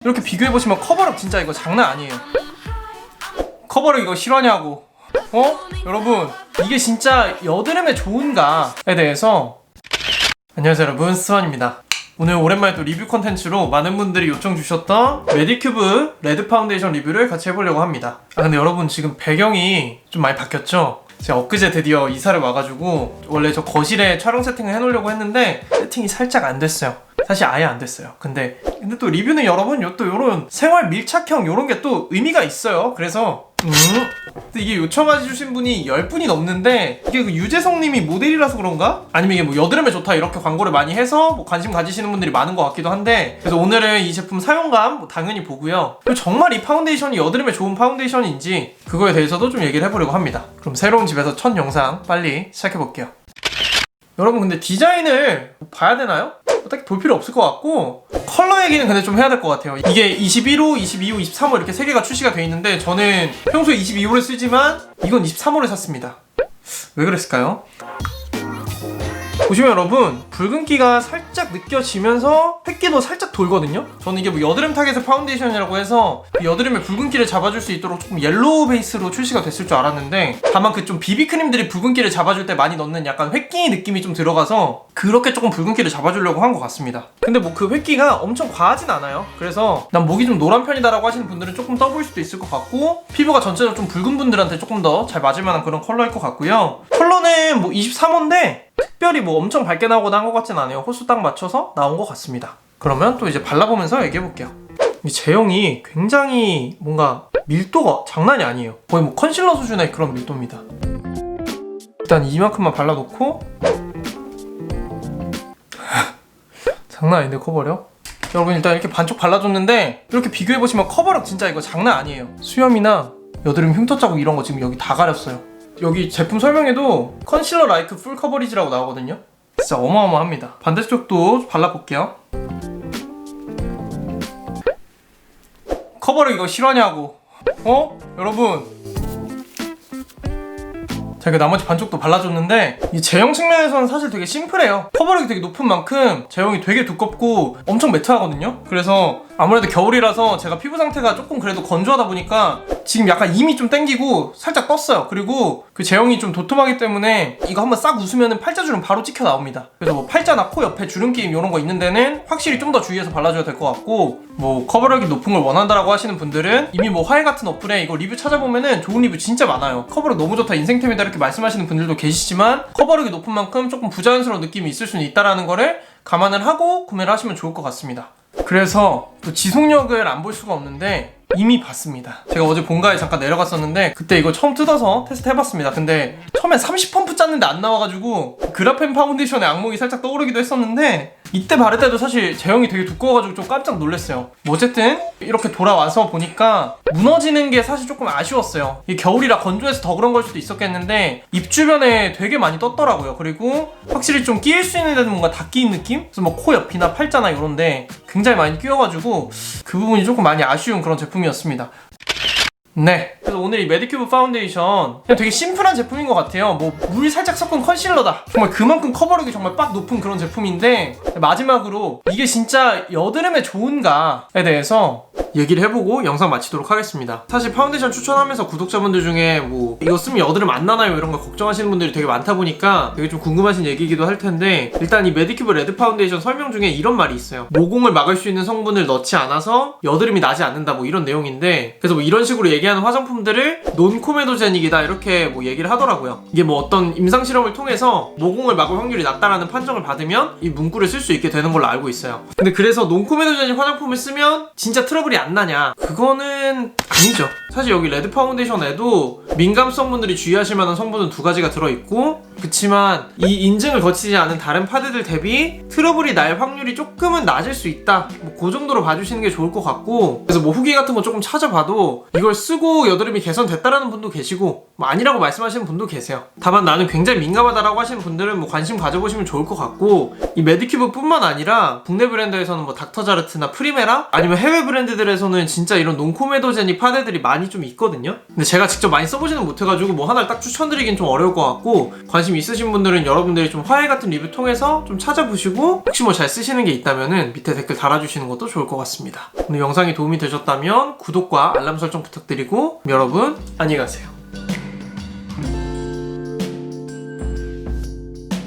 이렇게 비교해보시면 커버력 진짜 이거 장난 아니에요. 커버력 이거 실화냐고. 여러분 이게 진짜 여드름에 좋은가에 대해서. 안녕하세요 여러분, 스완입니다. 오늘 오랜만에 또 리뷰 컨텐츠로 많은 분들이 요청 주셨던 메디큐브 레드 파운데이션 리뷰를 같이 해보려고 합니다. 근데 여러분 지금 배경이 좀 많이 바뀌었죠? 제가 엊그제 드디어 이사를 와가지고 원래 저 거실에 촬영 세팅을 해놓으려고 했는데 세팅이 살짝 안 됐어요. 사실 아예 안 됐어요. 근데 또 리뷰는 여러분 또 요런 생활 밀착형 요런 게 또 의미가 있어요. 그래서 근데 이게 요청해 주신 분이 10분이 넘는데 이게 그 유재석 님이 모델이라서 그런가? 아니면 이게 뭐 여드름에 좋다 이렇게 광고를 많이 해서 뭐 관심 가지시는 분들이 많은 것 같기도 한데, 그래서 오늘은 이 제품 사용감 당연히 보고요. 그리고 정말 이 파운데이션이 여드름에 좋은 파운데이션인지 그거에 대해서도 좀 얘기를 해보려고 합니다. 그럼 새로운 집에서 첫 영상 빨리 시작해볼게요. 여러분 근데 디자인을 봐야 되나요? 딱히 볼 필요 없을 것 같고, 컬러 얘기는 근데 좀 해야 될 것 같아요. 이게 21호, 22호, 23호 이렇게 3개가 출시가 돼 있는데 저는 평소에 22호를 쓰지만 이건 23호를 샀습니다. 왜 그랬을까요? 보시면 여러분 붉은기가 살짝 느껴지면서 획기도 살짝 돌거든요. 저는 이게 뭐 여드름 타겟의 파운데이션이라고 해서 그 여드름의 붉은기를 잡아줄 수 있도록 조금 옐로우 베이스로 출시가 됐을 줄 알았는데, 다만 그 좀 비비크림들이 붉은기를 잡아줄 때 많이 넣는 약간 획기 느낌이 좀 들어가서 그렇게 조금 붉은기를 잡아주려고 한 것 같습니다. 근데 뭐 그 획기가 엄청 과하진 않아요. 그래서 난 목이 좀 노란 편이다라고 하시는 분들은 조금 떠보일 수도 있을 것 같고, 피부가 전체적으로 좀 붉은 분들한테 조금 더 잘 맞을 만한 그런 컬러일 것 같고요. 컬러는 뭐 23호인데 특별히 뭐 엄청 밝게 나오거나 한 것 같진 않아요. 호수 딱 맞춰서 나온 것 같습니다. 그러면 또 이제 발라보면서 얘기해볼게요. 이 제형이 굉장히 뭔가 밀도가 장난이 아니에요. 거의 뭐 컨실러 수준의 그런 밀도입니다. 일단 이만큼만 발라놓고 장난 아닌데 커버력? 여러분 일단 이렇게 반쪽 발라줬는데 이렇게 비교해보시면 커버력 진짜 이거 장난 아니에요. 수염이나 여드름 흉터 자국 이런 거 지금 여기 다 가렸어요. 여기 제품 설명에도 컨실러 라이크 풀 커버리지라고 나오거든요. 진짜 어마어마합니다. 반대쪽도 발라볼게요. 커버력 이거 실화냐고. 여러분 제가 나머지 반쪽도 발라줬는데 이 제형 측면에서는 사실 되게 심플해요. 커버력이 되게 높은 만큼 제형이 되게 두껍고 엄청 매트하거든요. 그래서 아무래도 겨울이라서 제가 피부 상태가 조금 그래도 건조하다 보니까 지금 약간 임이 좀 땡기고 살짝 떴어요. 그리고 그 제형이 좀 도톰하기 때문에 이거 한번 싹 웃으면 팔자주름 바로 찍혀 나옵니다. 그래서 뭐 팔자나 코 옆에 주름김 이런 거 있는 데는 확실히 좀 더 주의해서 발라줘야 될 것 같고, 뭐 커버력이 높은 걸 원한다라고 하시는 분들은 이미 뭐 화해 같은 어플에 이거 리뷰 찾아보면은 좋은 리뷰 진짜 많아요. 커버력 너무 좋다, 인생템이다 이렇게 말씀하시는 분들도 계시지만 커버력이 높은 만큼 조금 부자연스러운 느낌이 있을 수는 있다라는 거를 감안을 하고 구매를 하시면 좋을 것 같습니다. 그래서 또 지속력을 안 볼 수가 없는데 이미 봤습니다. 제가 어제 본가에 잠깐 내려갔었는데 그때 이거 처음 뜯어서 테스트 해봤습니다. 근데 처음에 30펌프 짰는데 안 나와가지고 그라펜 파운데이션의 악몽이 살짝 떠오르기도 했었는데, 이때 바를 때도 사실 제형이 되게 두꺼워가지고 좀 깜짝 놀랐어요. 뭐 어쨌든 이렇게 돌아와서 보니까 무너지는 게 사실 조금 아쉬웠어요. 이 겨울이라 건조해서 더 그런 걸 수도 있었겠는데 입 주변에 되게 많이 떴더라고요. 그리고 확실히 좀 끼일 수 있는 데는 뭔가 다 끼인 느낌? 그래서 뭐 코 옆이나 팔자나 이런데 굉장히 많이 끼어가지고 그 부분이 조금 많이 아쉬운 그런 제품이었습니다. 네, 그래서 오늘 이 메디큐브 파운데이션 그냥 되게 심플한 제품인 것 같아요. 뭐 물 살짝 섞은 컨실러다, 정말 그만큼 커버력이 정말 빡 높은 그런 제품인데, 마지막으로 이게 진짜 여드름에 좋은가에 대해서 얘기를 해보고 영상 마치도록 하겠습니다. 사실 파운데이션 추천하면서 구독자분들 중에 뭐 이거 쓰면 여드름 안 나나요? 이런 거 걱정하시는 분들이 되게 많다 보니까 되게 좀 궁금하신 얘기이기도 할 텐데, 일단 이 메디큐브 레드 파운데이션 설명 중에 이런 말이 있어요. 모공을 막을 수 있는 성분을 넣지 않아서 여드름이 나지 않는다, 뭐 이런 내용인데, 그래서 뭐 이런 식으로 얘기하는 화장품들을 논코메도제닉이다 이렇게 뭐 얘기를 하더라고요. 이게 뭐 어떤 임상 실험을 통해서 모공을 막을 확률이 낮다라는 판정을 받으면 이 문구를 쓸 수 있게 되는 걸로 알고 있어요. 근데 그래서 논코메도제닉 화장품을 쓰면 진짜 트러블이 안 나냐? 그거는 아니죠. 사실 여기 레드 파운데이션에도 민감성분들이 주의하실 만한 성분은 2가지가 들어있고, 그치만 이 인증을 거치지 않은 다른 파데들 대비 트러블이 날 확률이 조금은 낮을 수 있다, 뭐 그 정도로 봐주시는 게 좋을 것 같고, 그래서 뭐 후기 같은 거 조금 찾아봐도 이걸 쓰고 여드름이 개선됐다라는 분도 계시고 뭐 아니라고 말씀하시는 분도 계세요. 다만 나는 굉장히 민감하다라고 하시는 분들은 뭐 관심 가져보시면 좋을 것 같고, 이 메디큐브 뿐만 아니라 국내 브랜드에서는 뭐 닥터자르트나 프리메라 아니면 해외 브랜드들에서는 진짜 이런 논코메도제닉 파데들이 많이 많이 좀 있거든요. 근데 제가 직접 많이 써보지는 못해가지고 뭐 하나를 딱 추천드리긴 좀 어려울 것 같고, 관심 있으신 분들은 여러분들이 좀 화해 같은 리뷰 통해서 좀 찾아보시고 혹시 뭐 잘 쓰시는 게 있다면은 밑에 댓글 달아주시는 것도 좋을 것 같습니다. 오늘 영상이 도움이 되셨다면 구독과 알람 설정 부탁드리고 여러분 안녕히 가세요.